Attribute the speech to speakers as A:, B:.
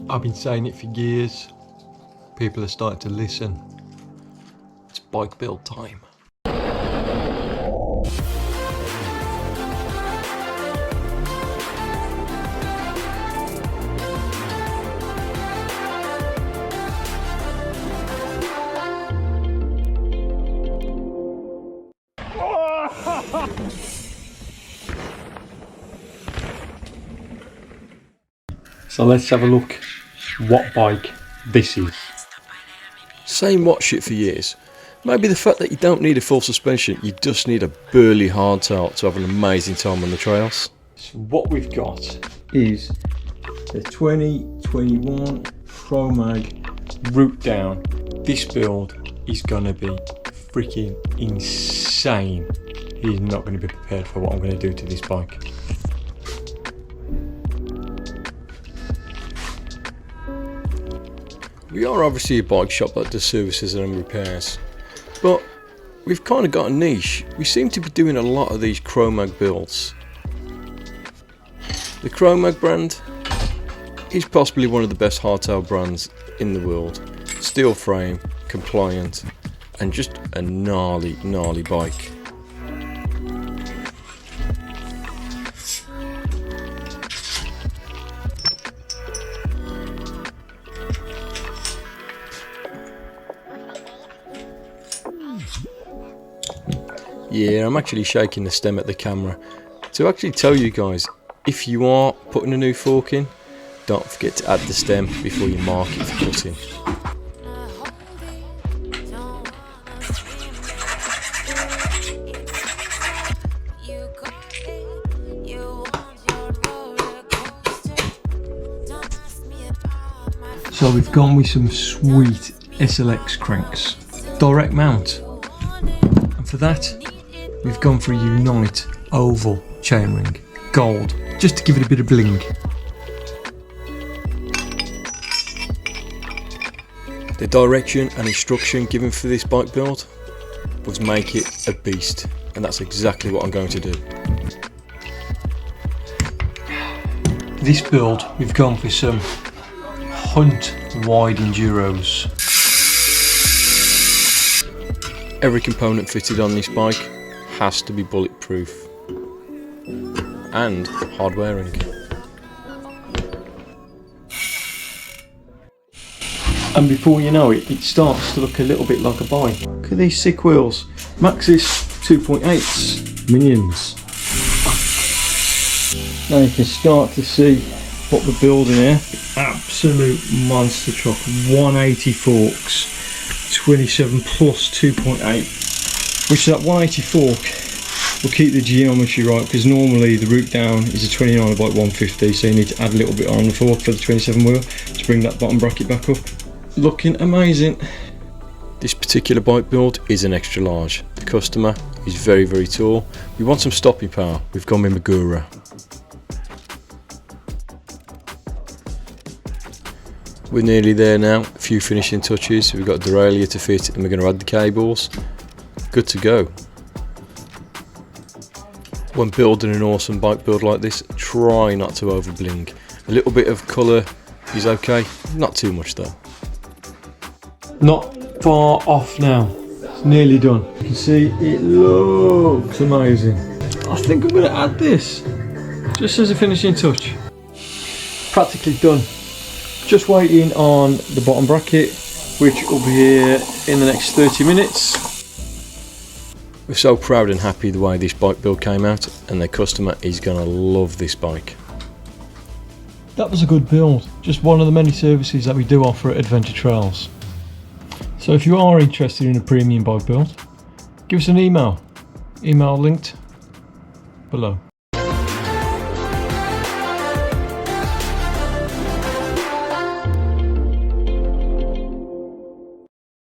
A: I've been saying it for years. People are starting to listen. It's bike build time. So let's have a look what bike this is.
B: Saying what shit for years. Maybe the fact that you don't need a full suspension, you just need a burly hardtail to have an amazing time on the trails.
A: So what we've got is the 2021 Chromag Rootdown. This build is gonna be freaking insane. He's not going to be prepared for what I'm going to do to this bike.
B: We are obviously a bike shop that does services and repairs, but we've kind of got a niche. We seem to be doing a lot of these Chromag builds. The Chromag brand is possibly one of the best hardtail brands in the world. Steel frame, compliant, and just a gnarly bike. Yeah, I'm actually shaking the stem at the camera to actually tell you guys, if you are putting a new fork in, don't forget to add the stem before you mark it for cutting.
A: So we've gone with some sweet SLX cranks, direct mount, and for that we've gone for a Unite oval chainring, gold, just to give it a bit of bling.
B: The direction and instruction given for this bike build was make it a beast, and that's exactly what I'm going to do.
A: This build we've gone for some Hunt wide enduros.
B: Every component fitted on this bike has to be bulletproof and hard wearing.
A: And before you know it, it starts to look a little bit like a bike. Look at these sick wheels. Maxxis 2.8s, minions. Now you can start to see what we're building here. Absolute monster truck, 180 forks, 27 plus 2.8, which that 180 fork will keep the geometry right, because normally the Rootdown is a 29 by 150, so you need to add a little bit on the fork for the 27 wheel to bring that bottom bracket back up. Looking amazing.
B: This particular bike build is an extra large. The customer is very tall. We want some stopping power. We've gone with Magura. We're nearly there now. A few finishing touches. We've got a derailleur to fit, and we're going to add the cables. Good to go. When building an awesome bike build like this, try not to over bling. A little bit of colour is okay, not too much though.
A: Not far off now. It's nearly done. You can see it looks amazing. I think I'm going to add this just as a finishing touch. Practically done. Just waiting on the bottom bracket, which will be here in the next 30 minutes.
B: We're so proud and happy the way this bike build came out, and the customer is going to love this bike.
A: That was a good build. Just one of the many services that we do offer at Adventure Trails. So if you are interested in a premium bike build, give us an email. Email linked below.